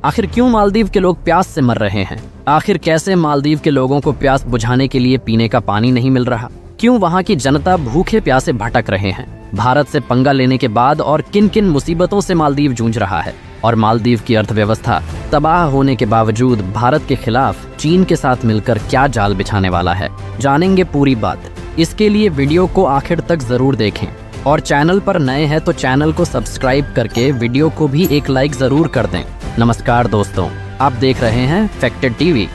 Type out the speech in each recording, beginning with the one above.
आखिर क्यों मालदीव के लोग प्यास से मर रहे हैं? आखिर कैसे मालदीव के लोगों को प्यास बुझाने के लिए पीने का पानी नहीं मिल रहा? क्यों वहाँ की जनता भूखे प्यासे भटक रहे हैं? भारत से पंगा लेने के बाद और किन किन मुसीबतों से मालदीव जूझ रहा है? और मालदीव की अर्थव्यवस्था तबाह होने के बावजूद भारत के खिलाफ चीन के साथ मिलकर क्या जाल बिछाने वाला है? जानेंगे पूरी बात। इसके लिए वीडियो को आखिर तक जरूर देखें और चैनल पर नए हैं तो चैनल को सब्सक्राइब करके वीडियो को भी एक लाइक जरूर कर दें। नमस्कार दोस्तों, आप देख रहे हैं फैक्टेड टीवी।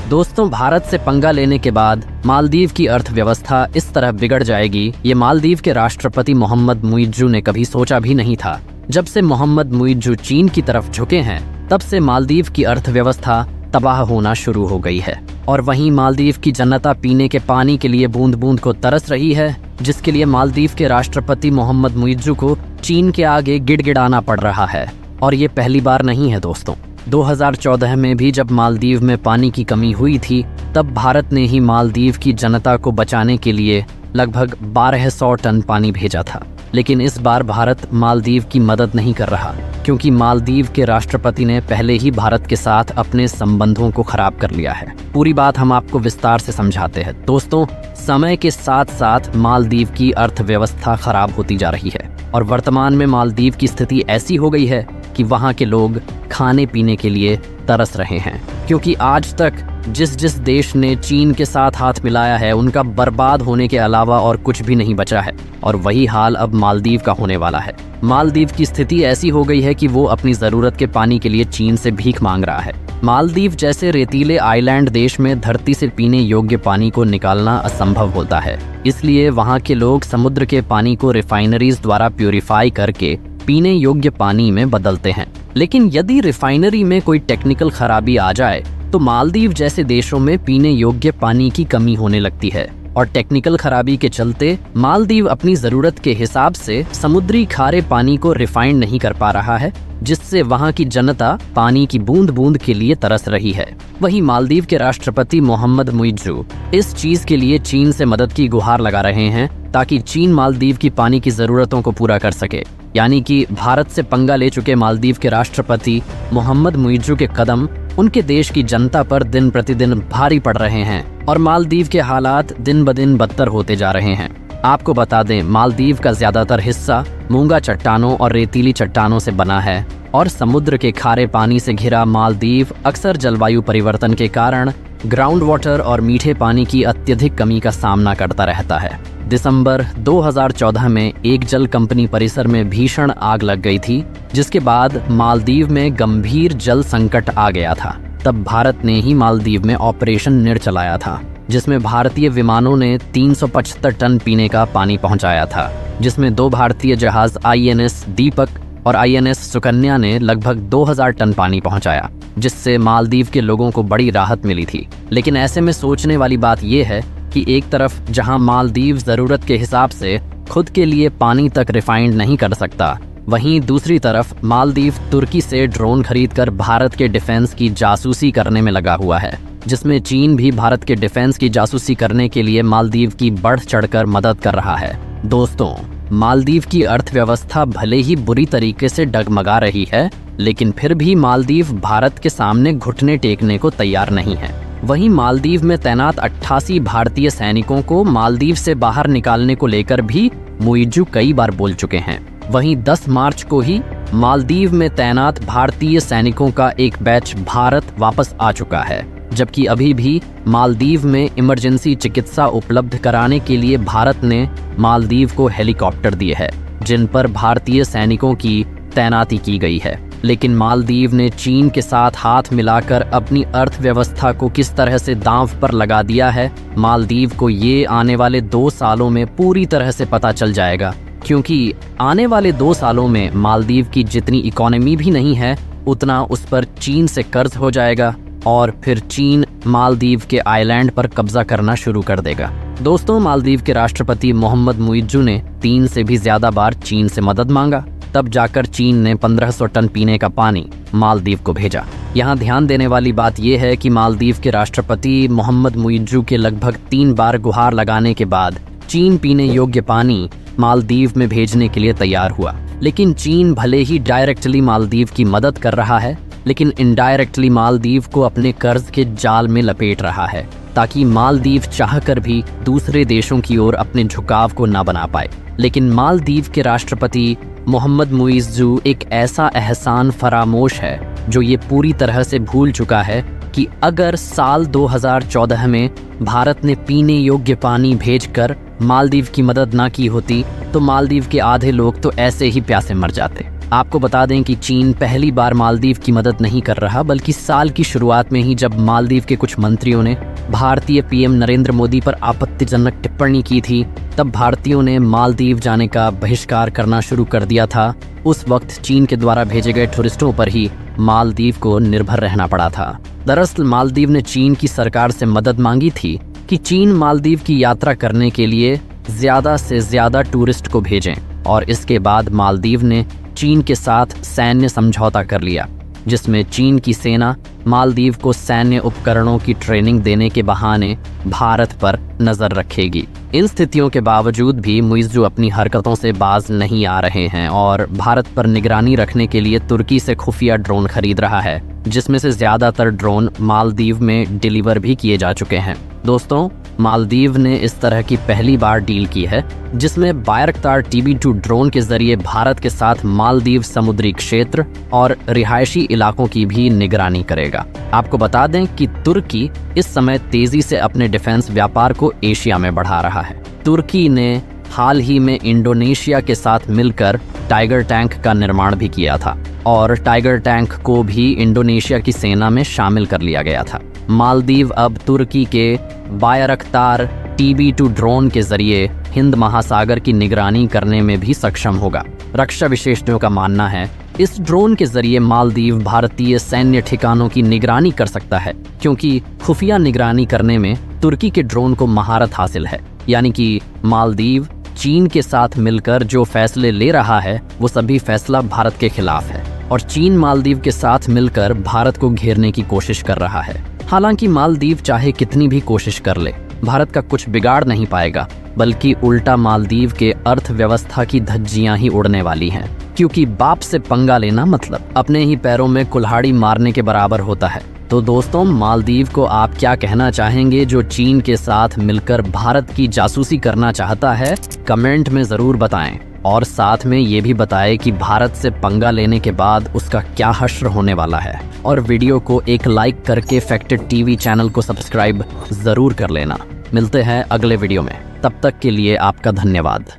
दोस्तों, भारत से पंगा लेने के बाद मालदीव की अर्थव्यवस्था इस तरह बिगड़ जाएगी, ये मालदीव के राष्ट्रपति मोहम्मद मुइज्जू ने कभी सोचा भी नहीं था। जब से मोहम्मद मुइज्जू चीन की तरफ झुके हैं, तब से मालदीव की अर्थव्यवस्था तबाह होना शुरू हो गई है। और वहीं मालदीव की जनता पीने के पानी के लिए बूंद बूंद को तरस रही है, जिसके लिए मालदीव के राष्ट्रपति मोहम्मद मुइज्जू को चीन के आगे गिड़गिड़ाना पड़ रहा है। और ये पहली बार नहीं है दोस्तों। 2014 में भी जब मालदीव में पानी की कमी हुई थी, तब भारत ने ही मालदीव की जनता को बचाने के लिए लगभग 1200 टन पानी भेजा था। लेकिन इस बार भारत मालदीव की मदद नहीं कर रहा, क्योंकि मालदीव के राष्ट्रपति ने पहले ही भारत के साथ अपने संबंधों को खराब कर लिया है। पूरी बात हम आपको विस्तार से समझाते हैं। दोस्तों, समय के साथ साथ मालदीव की अर्थव्यवस्था खराब होती जा रही है और वर्तमान में मालदीव की स्थिति ऐसी हो गई है कि वहाँ के लोग खाने पीने के लिए तरस रहे हैं, क्योंकि आज तक जिस जिस देश ने चीन के साथ हाथ मिलाया है, उनका बर्बाद होने के अलावा और कुछ भी नहीं बचा है। और वही हाल अब मालदीव का होने वाला है। मालदीव की स्थिति ऐसी हो गई है कि वो अपनी जरूरत के पानी के लिए चीन से भीख मांग रहा है। मालदीव जैसे रेतीले आइलैंड देश में धरती से पीने योग्य पानी को निकालना असंभव होता है। इसलिए वहाँ के लोग समुद्र के पानी को रिफाइनरीज द्वारा प्यूरिफाई करके पीने योग्य पानी में बदलते हैं। लेकिन यदि रिफाइनरी में कोई टेक्निकल खराबी आ जाए तो मालदीव जैसे देशों में पीने योग्य पानी की कमी होने लगती है। और टेक्निकल खराबी के चलते मालदीव अपनी जरूरत के हिसाब से समुद्री खारे पानी को रिफाइंड नहीं कर पा रहा है, जिससे वहाँ की जनता पानी की बूंद बूंद के लिए तरस रही है। वहीं मालदीव के राष्ट्रपति मोहम्मद मुइज्जू इस चीज के लिए चीन से मदद की गुहार लगा रहे हैं, ताकि चीन मालदीव की पानी की जरूरतों को पूरा कर सके। यानी कि भारत से पंगा ले चुके मालदीव के राष्ट्रपति मोहम्मद मुइज्जू के कदम उनके देश की जनता पर दिन प्रतिदिन भारी पड़ रहे हैं और मालदीव के हालात दिन ब दिन बदतर होते जा रहे हैं। आपको बता दें, मालदीव का ज्यादातर हिस्सा मूंगा चट्टानों और रेतीली चट्टानों से बना है और समुद्र के खारे पानी से घिरा मालदीव अक्सर जलवायु परिवर्तन के कारण ग्राउंड वाटर और मीठे पानी की अत्यधिक कमी का सामना करता रहता है। दिसंबर 2014 में एक जल कंपनी परिसर में भीषण आग लग गई थी, जिसके बाद मालदीव में गंभीर जल संकट आ गया था। तब भारत ने ही मालदीव में ऑपरेशन निर चलाया था, जिसमें भारतीय विमानों ने 375 टन पीने का पानी पहुंचाया था, जिसमें 2 भारतीय जहाज INS दीपक और INS सुकन्या ने लगभग 2000 टन पानी पहुंचाया, जिससे मालदीव के लोगों को बड़ी राहत मिली थी। लेकिन ऐसे में सोचने वाली बात यह है कि एक तरफ जहां मालदीव जरूरत के हिसाब से खुद के लिए पानी तक रिफाइंड नहीं कर सकता, वहीं दूसरी तरफ मालदीव तुर्की से ड्रोन खरीदकर भारत के डिफेंस की जासूसी करने में लगा हुआ है, जिसमें चीन भी भारत के डिफेंस की जासूसी करने के लिए मालदीव की बढ़ चढ़कर मदद कर रहा है। दोस्तों, मालदीव की अर्थव्यवस्था भले ही बुरी तरीके से डगमगा रही है, लेकिन फिर भी मालदीव भारत के सामने घुटने टेकने को तैयार नहीं है। वहीं मालदीव में तैनात 88 भारतीय सैनिकों को मालदीव से बाहर निकालने को लेकर भी मुइज्जू कई बार बोल चुके हैं। वहीं 10 मार्च को ही मालदीव में तैनात भारतीय सैनिकों का एक बैच भारत वापस आ चुका है, जबकि अभी भी मालदीव में इमरजेंसी चिकित्सा उपलब्ध कराने के लिए भारत ने मालदीव को हेलीकॉप्टर दिए हैं, जिन पर भारतीय सैनिकों की तैनाती की गई है। लेकिन मालदीव ने चीन के साथ हाथ मिलाकर अपनी अर्थव्यवस्था को किस तरह से दांव पर लगा दिया है, मालदीव को ये आने वाले 2 सालों में पूरी तरह से पता चल जाएगा। क्योंकि आने वाले 2 सालों में मालदीव की जितनी इकोनॉमी भी नहीं है, उतना उस पर चीन से कर्ज हो जाएगा और फिर चीन मालदीव के आइलैंड पर कब्जा करना शुरू कर देगा। दोस्तों, मालदीव के राष्ट्रपति मोहम्मद मुइज्जू ने 3 से भी ज्यादा बार चीन से मदद मांगा, तब जाकर चीन ने 1500 टन पीने का पानी मालदीव को भेजा। यहाँ ध्यान देने वाली बात यह है कि मालदीव के राष्ट्रपति मोहम्मद मुइज्जू के लगभग 3 बार गुहार लगाने के बाद चीन पीने योग्य पानी मालदीव में भेजने के लिए तैयार हुआ। लेकिन चीन भले ही डायरेक्टली मालदीव की मदद कर रहा है, लेकिन इनडायरेक्टली मालदीव को अपने कर्ज के जाल में लपेट रहा है, ताकि मालदीव चाहकर भी दूसरे देशों की ओर अपने झुकाव को न बना पाए। लेकिन मालदीव के राष्ट्रपति मोहम्मद मुइज़्ज़ू एक ऐसा एहसान फरामोश है जो ये पूरी तरह से भूल चुका है कि अगर साल 2014 में भारत ने पीने योग्य पानी भेजकर मालदीव की मदद ना की होती तो मालदीव के आधे लोग तो ऐसे ही प्यासे मर जाते। आपको बता दें कि चीन पहली बार मालदीव की मदद नहीं कर रहा, बल्कि साल की शुरुआत में ही जब मालदीव के कुछ मंत्रियों ने भारतीय पीएम नरेंद्र मोदी पर आपत्तिजनक टिप्पणी की थी, तब भारतीयों ने मालदीव जाने का बहिष्कार करना शुरू कर दिया था। उस वक्त चीन के द्वारा भेजे गए टूरिस्टों पर ही मालदीव को निर्भर रहना पड़ा था। दरअसल मालदीव ने चीन की सरकार से मदद मांगी थी कि चीन मालदीव की यात्रा करने के लिए ज्यादा से ज्यादा टूरिस्ट को भेजें, और इसके बाद मालदीव ने चीन के साथ सैन्य समझौता कर लिया, जिसमें चीन की सेना मालदीव को सैन्य उपकरणों की ट्रेनिंग देने के बहाने भारत पर नजर रखेगी। इन स्थितियों के बावजूद भी मुइज़्ज़ू अपनी हरकतों से बाज नहीं आ रहे हैं और भारत पर निगरानी रखने के लिए तुर्की से खुफिया ड्रोन खरीद रहा है, जिसमें से ज्यादातर ड्रोन मालदीव में डिलीवर भी किए जा चुके हैं। दोस्तों, मालदीव ने इस तरह की पहली बार डील की है जिसमें बायरक्तार TB2 ड्रोन के जरिए भारत के साथ मालदीव समुद्री क्षेत्र और रिहायशी इलाकों की भी निगरानी करेगा। आपको बता दें कि तुर्की इस समय तेजी से अपने डिफेंस व्यापार को एशिया में बढ़ा रहा है। तुर्की ने हाल ही में इंडोनेशिया के साथ मिलकर टाइगर टैंक का निर्माण भी किया था और टाइगर टैंक को भी इंडोनेशिया की सेना में शामिल कर लिया गया था। मालदीव अब तुर्की के बायरक्तार TB2 ड्रोन के जरिए हिंद महासागर की निगरानी करने में भी सक्षम होगा। रक्षा विशेषज्ञों का मानना है इस ड्रोन के जरिए मालदीव भारतीय सैन्य ठिकानों की निगरानी कर सकता है, क्योंकि खुफिया निगरानी करने में तुर्की के ड्रोन को महारत हासिल है। यानी कि मालदीव चीन के साथ मिलकर जो फैसले ले रहा है वो सभी फैसला भारत के खिलाफ है, और चीन मालदीव के साथ मिलकर भारत को घेरने की कोशिश कर रहा है। हालांकि मालदीव चाहे कितनी भी कोशिश कर ले, भारत का कुछ बिगाड़ नहीं पाएगा, बल्कि उल्टा मालदीव के अर्थव्यवस्था की धज्जियां ही उड़ने वाली हैं, क्योंकि बाप से पंगा लेना मतलब अपने ही पैरों में कुल्हाड़ी मारने के बराबर होता है। तो दोस्तों, मालदीव को आप क्या कहना चाहेंगे जो चीन के साथ मिलकर भारत की जासूसी करना चाहता है? कमेंट में जरूर बताएं, और साथ में ये भी बताएं कि भारत से पंगा लेने के बाद उसका क्या हश्र होने वाला है। और वीडियो को एक लाइक करके फैक्टेड टीवी चैनल को सब्सक्राइब जरूर कर लेना। मिलते हैं अगले वीडियो में, तब तक के लिए आपका धन्यवाद।